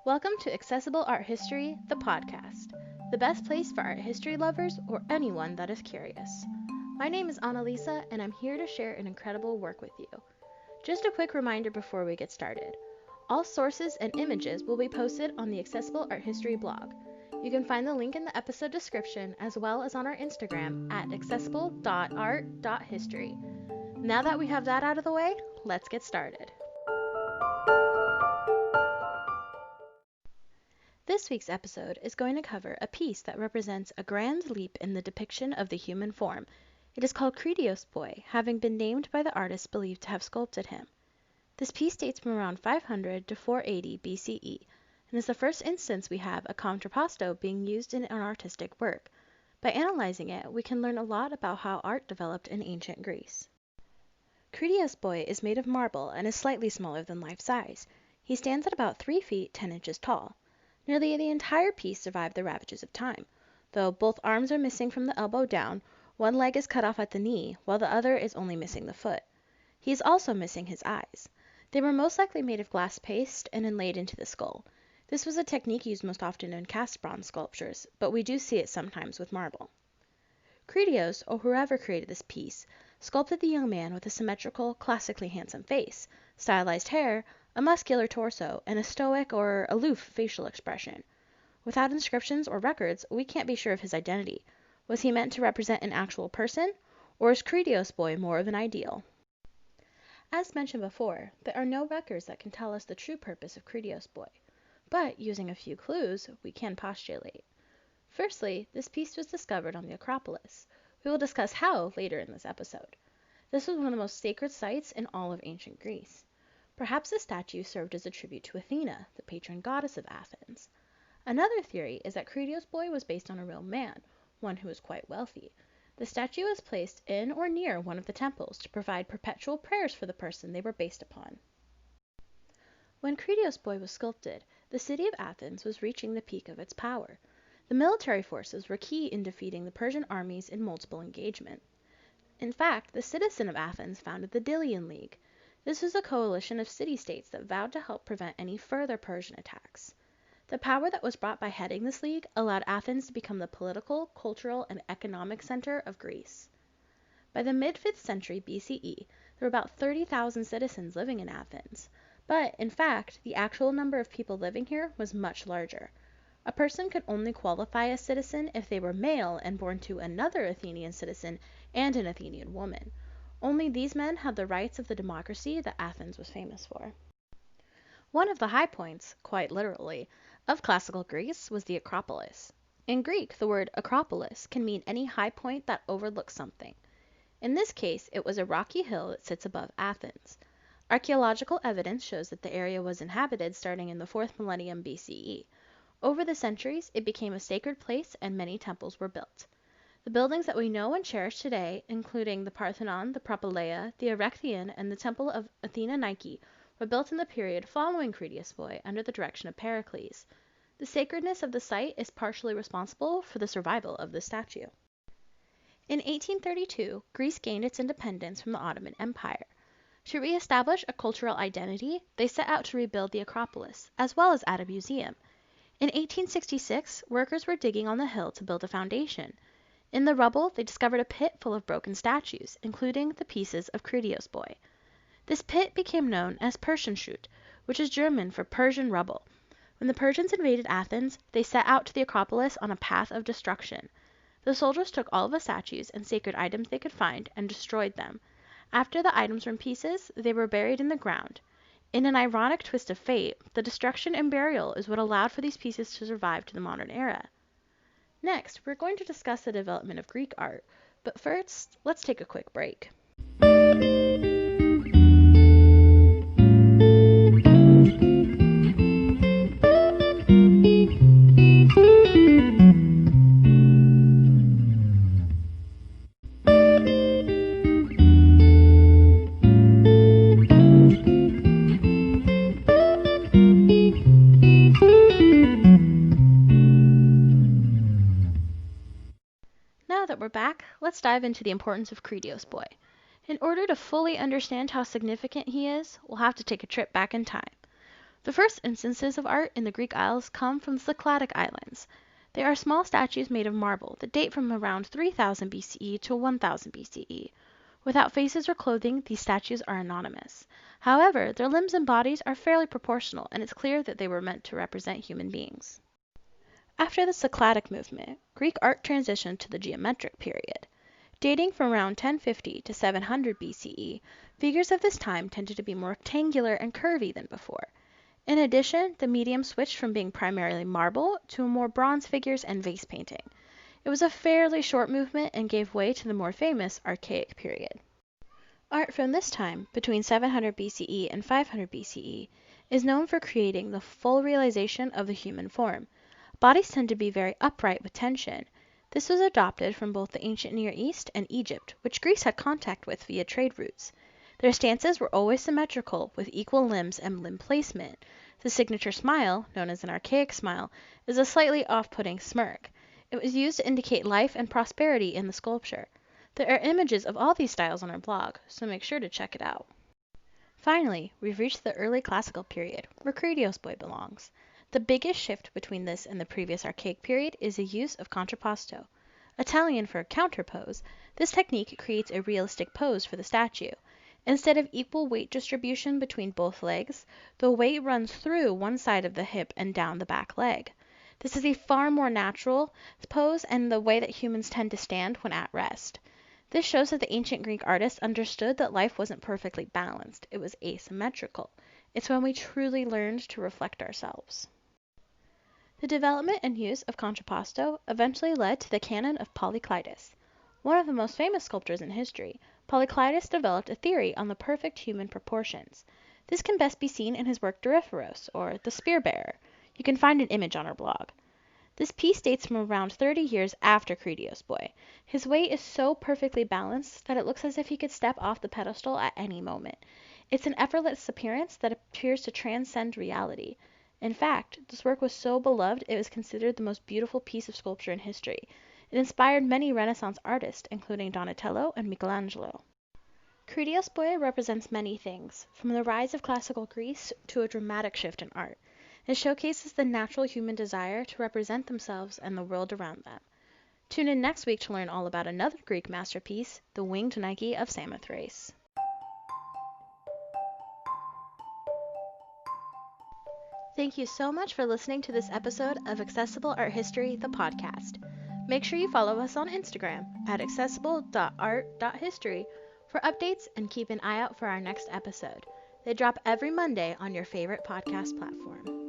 Welcome to Accessible Art History, the podcast, the best place for art history lovers or anyone that is curious. My name is Annalisa, and I'm here to share an incredible work with you. Just a quick reminder before we get started. All sources and images will be posted on the Accessible Art History blog. You can find the link in the episode description as well as on our Instagram at accessible.art.history. Now that we have that out of the way, let's get started. This week's episode is going to cover a piece that represents a grand leap in the depiction of the human form. It is called Kritios Boy, having been named by the artist believed to have sculpted him. This piece dates from around 500 to 480 BCE, and is the first instance we have a contrapposto being used in an artistic work. By analyzing it, we can learn a lot about how art developed in ancient Greece. Creedios Boy is made of marble and is slightly smaller than life size. He stands at about 3 feet 10 inches tall. Nearly the entire piece survived the ravages of time. Though both arms are missing from the elbow down, one leg is cut off at the knee, while the other is only missing the foot. He is also missing his eyes. They were most likely made of glass paste and inlaid into the skull. This was a technique used most often in cast bronze sculptures, but we do see it sometimes with marble. Creedios, or whoever created this piece, sculpted the young man with a symmetrical, classically handsome face, stylized hair, a muscular torso, and a stoic or aloof facial expression. Without inscriptions or records, we can't be sure of his identity. Was he meant to represent an actual person, or is Kritios Boy more of an ideal? As mentioned before, there are no records that can tell us the true purpose of Kritios Boy, but using a few clues, we can postulate. Firstly, this piece was discovered on the Acropolis. We will discuss how later in this episode. This was one of the most sacred sites in all of ancient Greece. Perhaps the statue served as a tribute to Athena, the patron goddess of Athens. Another theory is that Kritios Boy was based on a real man, one who was quite wealthy. The statue was placed in or near one of the temples to provide perpetual prayers for the person they were based upon. When Kritios Boy was sculpted, the city of Athens was reaching the peak of its power. The military forces were key in defeating the Persian armies in multiple engagements. In fact, the citizen of Athens founded the Delian League. This was a coalition of city-states that vowed to help prevent any further Persian attacks. The power that was brought by heading this league allowed Athens to become the political, cultural, and economic center of Greece. By the mid-5th century BCE, there were about 30,000 citizens living in Athens. But, in fact, the actual number of people living here was much larger. A person could only qualify as citizen if they were male and born to another Athenian citizen and an Athenian woman. Only these men had the rights of the democracy that Athens was famous for. One of the high points, quite literally, of classical Greece was the Acropolis. In Greek, the word Acropolis can mean any high point that overlooks something. In this case, it was a rocky hill that sits above Athens. Archaeological evidence shows that the area was inhabited starting in the 4th millennium BCE. Over the centuries, it became a sacred place and many temples were built. The buildings that we know and cherish today, including the Parthenon, the Propylaea, the Erechtheion, and the Temple of Athena Nike, were built in the period following Kritios Boy under the direction of Pericles. The sacredness of the site is partially responsible for the survival of the statue. In 1832, Greece gained its independence from the Ottoman Empire. To re-establish a cultural identity, they set out to rebuild the Acropolis, as well as add a museum. In 1866, workers were digging on the hill to build a foundation. In the rubble, they discovered a pit full of broken statues, including the pieces of Kritios Boy. This pit became known as Persienschutt, which is German for Persian rubble. When the Persians invaded Athens, they set out to the Acropolis on a path of destruction. The soldiers took all of the statues and sacred items they could find and destroyed them. After the items were in pieces, they were buried in the ground. In an ironic twist of fate, the destruction and burial is what allowed for these pieces to survive to the modern era. Next, we're going to discuss the development of Greek art, but first, let's take a quick break. Now that we're back, let's dive into the importance of Kritios Boy. In order to fully understand how significant he is, we'll have to take a trip back in time. The first instances of art in the Greek Isles come from the Aquatic Islands. They are small statues made of marble that date from around 3000 BCE to 1000 BCE. Without faces or clothing, these statues are anonymous. However, their limbs and bodies are fairly proportional, and it's clear that they were meant to represent human beings. After the Cycladic movement, Greek art transitioned to the geometric period. Dating from around 1050 to 700 BCE, figures of this time tended to be more rectangular and curvy than before. In addition, the medium switched from being primarily marble to more bronze figures and vase painting. It was a fairly short movement and gave way to the more famous Archaic period. Art from this time, between 700 BCE and 500 BCE, is known for creating the full realization of the human form. Bodies tend to be very upright with tension. This was adopted from both the ancient Near East and Egypt, which Greece had contact with via trade routes. Their stances were always symmetrical, with equal limbs and limb placement. The signature smile, known as an archaic smile, is a slightly off-putting smirk. It was used to indicate life and prosperity in the sculpture. There are images of all these styles on our blog, so make sure to check it out. Finally, we've reached the early classical period, where Creedios Boy belongs. The biggest shift between this and the previous archaic period is the use of Contrapposto. Italian for counterpose, this technique creates a realistic pose for the statue. Instead of equal weight distribution between both legs, the weight runs through one side of the hip and down the back leg. This is a far more natural pose and the way that humans tend to stand when at rest. This shows that the ancient Greek artists understood that life wasn't perfectly balanced, it was asymmetrical. It's when we truly learned to reflect ourselves. The development and use of Contrapposto eventually led to the canon of Polykleitos. One of the most famous sculptors in history, Polykleitos developed a theory on the perfect human proportions. This can best be seen in his work Doryphoros, or The Spear-Bearer. You can find an image on our blog. This piece dates from around 30 years after Kritios Boy. His weight is so perfectly balanced that it looks as if he could step off the pedestal at any moment. It's an effortless appearance that appears to transcend reality. In fact, this work was so beloved it was considered the most beautiful piece of sculpture in history. It inspired many Renaissance artists, including Donatello and Michelangelo. Creedios Boy represents many things, from the rise of classical Greece to a dramatic shift in art. It showcases the natural human desire to represent themselves and the world around them. Tune in next week to learn all about another Greek masterpiece, the winged Nike of Samothrace. Thank you so much for listening to this episode of Accessible Art History, the podcast. Make sure you follow us on Instagram at accessible.art.history for updates and keep an eye out for our next episode. They drop every Monday on your favorite podcast platform.